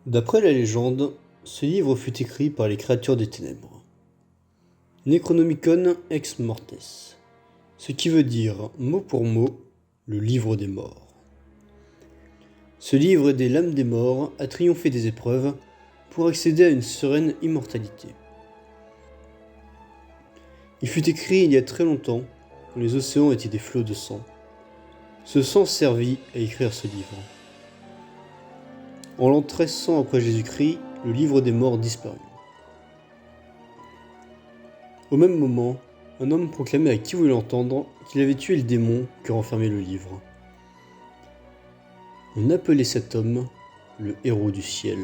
D'après la légende, ce livre fut écrit par les créatures des ténèbres. Necronomicon ex mortes, ce qui veut dire, mot pour mot, le livre des morts. Ce livre des lames des morts a triomphé des épreuves pour accéder à une sereine immortalité. Il fut écrit il y a très longtemps, quand les océans étaient des flots de sang. Ce sang servit à écrire ce livre. En l'an 1300 après Jésus-Christ, le livre des morts disparut. Au même moment, un homme proclamait à qui voulait l'entendre qu'il avait tué le démon que renfermait le livre. On appelait cet homme le héros du ciel.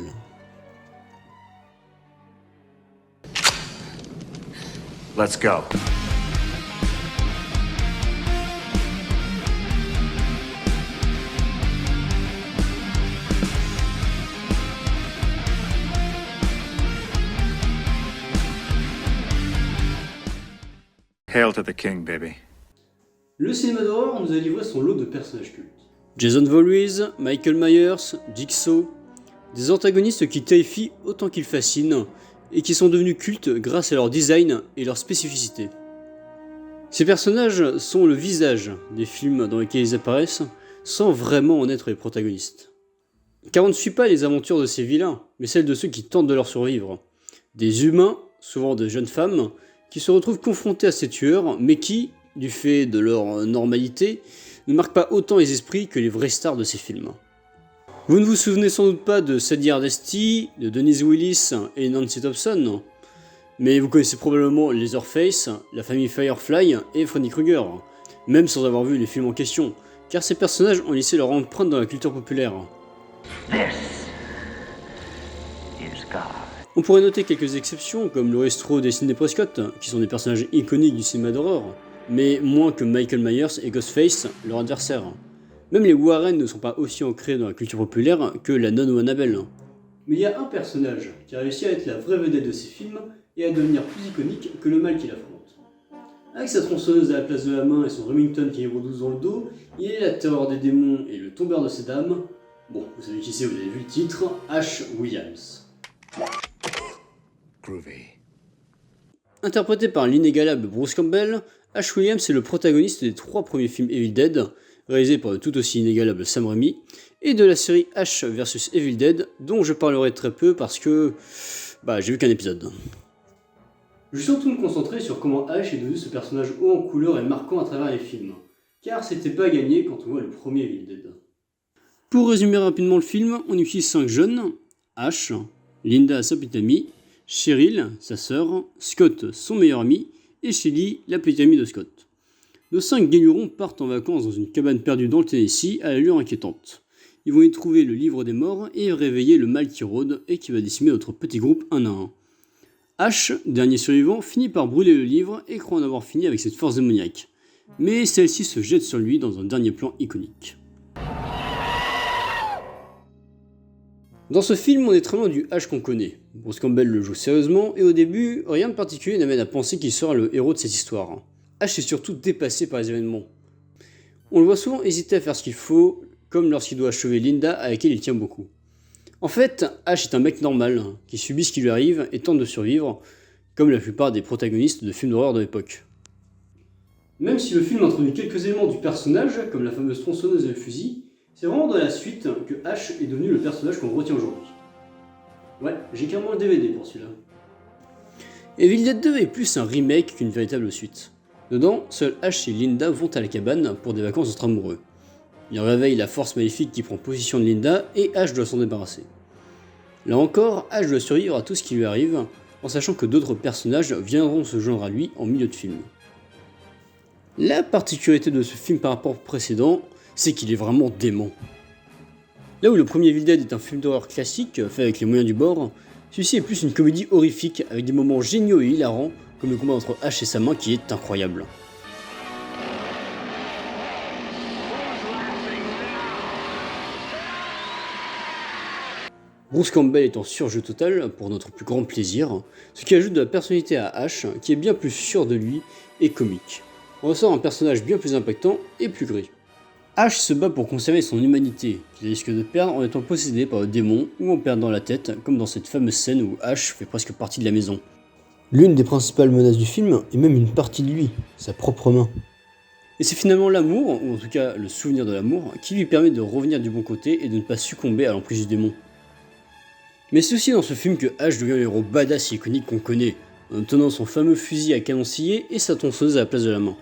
Let's go. Hail to the king, baby. Le cinéma d'horreur nous a livré son lot de personnages cultes. Jason Voorhees, Michael Myers, Jigsaw, des antagonistes qui terrifient autant qu'ils fascinent et qui sont devenus cultes grâce à leur design et leur spécificité. Ces personnages sont le visage des films dans lesquels ils apparaissent sans vraiment en être les protagonistes. Car on ne suit pas les aventures de ces vilains, mais celles de ceux qui tentent de leur survivre. Des humains, souvent de jeunes femmes, qui se retrouvent confrontés à ces tueurs, mais qui, du fait de leur normalité, ne marquent pas autant les esprits que les vraies stars de ces films. Vous ne vous souvenez sans doute pas de Sadie Hardesty, de Denise Willis et Nancy Thompson, mais vous connaissez probablement Leatherface, la famille Firefly et Freddy Krueger, même sans avoir vu les films en question, car ces personnages ont laissé leur empreinte dans la culture populaire. This is God. On pourrait noter quelques exceptions, comme Laurie Strode et Sidney Prescott, qui sont des personnages iconiques du cinéma d'horreur, mais moins que Michael Myers et Ghostface, leur adversaire. Même les Warren ne sont pas aussi ancrés dans la culture populaire que la nonne ou Annabelle. Mais il y a un personnage qui a réussi à être la vraie vedette de ces films et à devenir plus iconique que le mal qu'il affronte. Avec sa tronçonneuse à la place de la main et son Remington qui est 12 dans le dos, il est la terreur des démons et le tombeur de ces dames. Bon, vous savez qui c'est, vous avez vu le titre, Ash Williams. Groovy. Interprété par l'inégalable Bruce Campbell, Ash Williams est le protagoniste des 3 premiers films Evil Dead, réalisés par le tout aussi inégalable Sam Raimi, et de la série Ash vs Evil Dead, dont je parlerai très peu parce que j'ai vu qu'un épisode. Je vais surtout me concentrer sur comment Ash est devenu ce personnage haut en couleur et marquant à travers les films, car c'était pas gagné quand on voit le premier Evil Dead. Pour résumer rapidement le film, on utilise 5 jeunes, Ash, Linda sa petite amie, Cheryl, sa sœur, Scott, son meilleur ami, et Shelly, la petite amie de Scott. Nos 5 guénurons partent en vacances dans une cabane perdue dans le Tennessee à l'allure inquiétante. Ils vont y trouver le livre des morts et réveiller le mal qui rôde et qui va décimer notre petit groupe un à un. Ash, dernier survivant, finit par brûler le livre et croit en avoir fini avec cette force démoniaque. Mais celle-ci se jette sur lui dans un dernier plan iconique. Dans ce film, on est très loin du Ash qu'on connaît. Bruce Campbell le joue sérieusement, et au début, rien de particulier n'amène à penser qu'il sera le héros de cette histoire. Ash est surtout dépassé par les événements. On le voit souvent hésiter à faire ce qu'il faut, comme lorsqu'il doit achever Linda à laquelle il tient beaucoup. En fait, Ash est un mec normal, qui subit ce qui lui arrive et tente de survivre, comme la plupart des protagonistes de films d'horreur de l'époque. Même si le film introduit quelques éléments du personnage, comme la fameuse tronçonneuse et le fusil, c'est vraiment dans la suite que Ash est devenu le personnage qu'on retient aujourd'hui. Ouais, j'ai carrément le DVD pour celui-là. Evil Dead 2 est plus un remake qu'une véritable suite. Dedans, seuls Ash et Linda vont à la cabane pour des vacances entre amoureux. Ils réveillent la force maléfique qui prend possession de Linda et Ash doit s'en débarrasser. Là encore, Ash doit survivre à tout ce qui lui arrive, en sachant que d'autres personnages viendront se joindre à lui en milieu de film. La particularité de ce film par rapport au précédent, c'est qu'il est vraiment dément. Là où le premier Evil Dead est un film d'horreur classique, fait avec les moyens du bord, celui-ci est plus une comédie horrifique avec des moments géniaux et hilarants, comme le combat entre Ash et sa main qui est incroyable. Bruce Campbell est en surjeu total pour notre plus grand plaisir, ce qui ajoute de la personnalité à Ash qui est bien plus sûr de lui et comique. On ressort un personnage bien plus impactant et plus gris. Ash se bat pour conserver son humanité, qu'il risque de perdre en étant possédé par le démon ou en perdant la tête, comme dans cette fameuse scène où Ash fait presque partie de la maison. L'une des principales menaces du film est même une partie de lui, sa propre main. Et c'est finalement l'amour, ou en tout cas le souvenir de l'amour, qui lui permet de revenir du bon côté et de ne pas succomber à l'emprise du démon. Mais c'est aussi dans ce film que Ash devient le héros badass et iconique qu'on connaît, en tenant son fameux fusil à canon scié et sa tronçonneuse à la place de la main.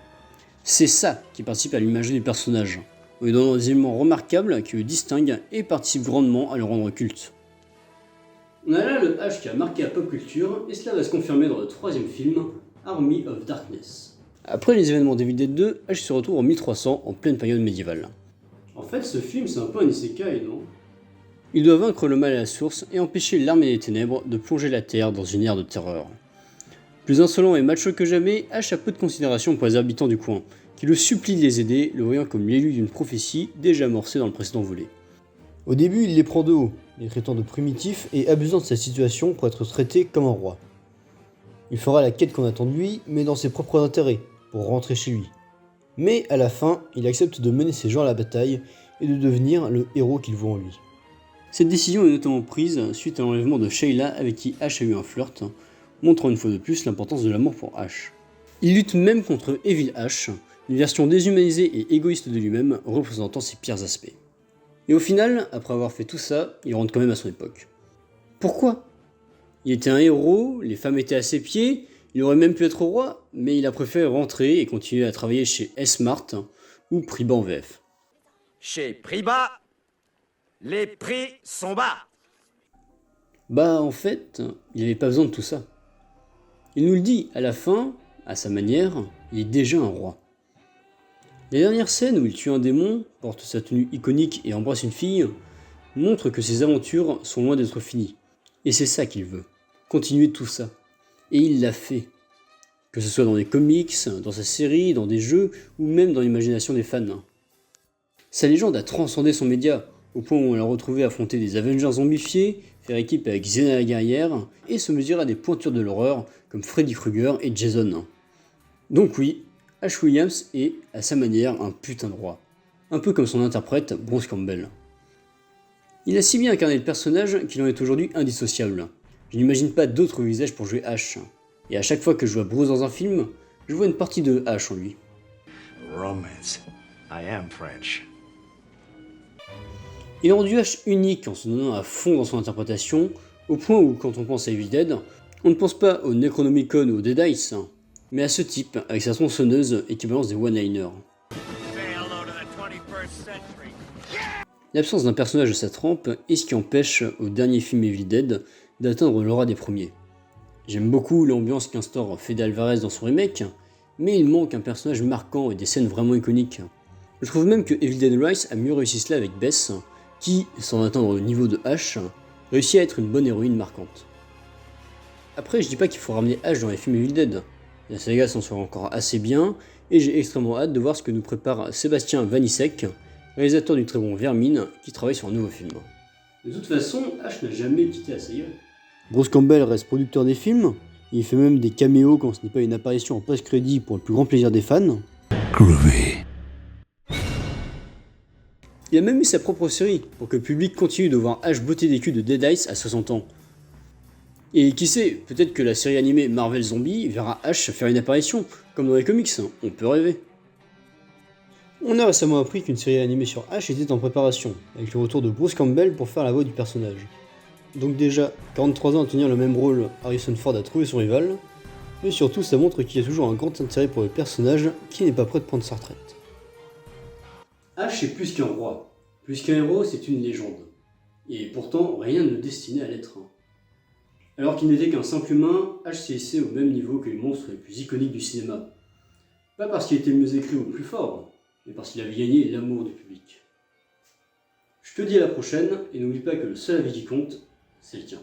C'est ça qui participe à l'imagerie du personnage, en lui donnant des éléments remarquables qui le distinguent et participent grandement à le rendre culte. On a là le Ash qui a marqué la pop culture, et cela va se confirmer dans le troisième film, Army of Darkness. Après les événements d'Evil Dead 2, Ash se retrouve en 1300 en pleine période médiévale. En fait, ce film c'est un peu un isekai, non ? Il doit vaincre le mal à la source et empêcher l'armée des ténèbres de plonger la Terre dans une ère de terreur. Plus insolent et macho que jamais, Ash a peu de considération pour les habitants du coin, qui le supplient de les aider, le voyant comme l'élu d'une prophétie déjà amorcée dans le précédent volet. Au début, il les prend de haut, les traitant de primitifs et abusant de sa situation pour être traité comme un roi. Il fera la quête qu'on attend de lui, mais dans ses propres intérêts, pour rentrer chez lui. Mais à la fin, il accepte de mener ses gens à la bataille et de devenir le héros qu'il voit en lui. Cette décision est notamment prise suite à l'enlèvement de Shayla avec qui Ash a eu un flirt, montrant une fois de plus l'importance de l'amour pour Ash. Il lutte même contre Evil Ash, une version déshumanisée et égoïste de lui-même, représentant ses pires aspects. Et au final, après avoir fait tout ça, il rentre quand même à son époque. Pourquoi ? Il était un héros, les femmes étaient à ses pieds, il aurait même pu être roi, mais il a préféré rentrer et continuer à travailler chez S-Mart ou Prix-Bas en VF. Chez Prix-Bas, les prix sont bas. Bah en fait, il n'avait pas besoin de tout ça. Il nous le dit à la fin, à sa manière, il est déjà un roi. Les dernières scènes où il tue un démon, porte sa tenue iconique et embrasse une fille, montrent que ses aventures sont loin d'être finies. Et c'est ça qu'il veut, continuer tout ça. Et il l'a fait. Que ce soit dans des comics, dans sa série, dans des jeux, ou même dans l'imagination des fans. Sa légende a transcendé son média, au point où on l'a retrouvé affronter des Avengers zombifiés, faire équipe avec Xena la guerrière, et se mesurer à des pointures de l'horreur comme Freddy Krueger et Jason. Donc oui, Ash Williams est, à sa manière, un putain de roi. Un peu comme son interprète, Bruce Campbell. Il a si bien incarné le personnage qu'il en est aujourd'hui indissociable. Je n'imagine pas d'autre visage pour jouer Ash. Et à chaque fois que je vois Bruce dans un film, je vois une partie de Ash en lui. Romance. I am French. Il a rendu Ash unique en se donnant à fond dans son interprétation, au point où, quand on pense à Evil Dead, on ne pense pas au Necronomicon ou au Deadites, mais à ce type, avec sa tronçonneuse et qui balance des one-liners. L'absence d'un personnage de sa trempe est ce qui empêche au dernier film Evil Dead d'atteindre l'aura des premiers. J'aime beaucoup l'ambiance qu'instaure Fede Alvarez dans son remake, mais il manque un personnage marquant et des scènes vraiment iconiques. Je trouve même que Evil Dead Rise a mieux réussi cela avec Bess, qui, sans atteindre le niveau de Ash, réussit à être une bonne héroïne marquante. Après, je dis pas qu'il faut ramener Ash dans les films Evil Dead. La saga s'en sort encore assez bien, et j'ai extrêmement hâte de voir ce que nous prépare Sébastien Vanissek, réalisateur du très bon Vermine, qui travaille sur un nouveau film. De toute façon, Ash n'a jamais quitté la saga. Bruce Campbell reste producteur des films, il fait même des caméos quand ce n'est pas une apparition en post-crédit pour le plus grand plaisir des fans. Groovy. Il a même eu sa propre série, pour que le public continue de voir Ash botter des culs de Deadites à 60 ans. Et qui sait, peut-être que la série animée Marvel Zombie verra Ash faire une apparition, comme dans les comics, on peut rêver. On a récemment appris qu'une série animée sur Ash était en préparation, avec le retour de Bruce Campbell pour faire la voix du personnage. Donc déjà, 43 ans à tenir le même rôle, Harrison Ford a trouvé son rival, mais surtout ça montre qu'il y a toujours un grand intérêt pour le personnage qui n'est pas prêt de prendre sa retraite. Ash est plus qu'un roi, plus qu'un héros, c'est une légende. Et pourtant, rien ne le destinait à l'être. Alors qu'il n'était qu'un simple humain, Ash s'est hissé au même niveau que les monstres les plus iconiques du cinéma. Pas parce qu'il était le mieux écrit ou le plus fort, mais parce qu'il avait gagné l'amour du public. Je te dis à la prochaine, et n'oublie pas que le seul avis qui compte, c'est le tien.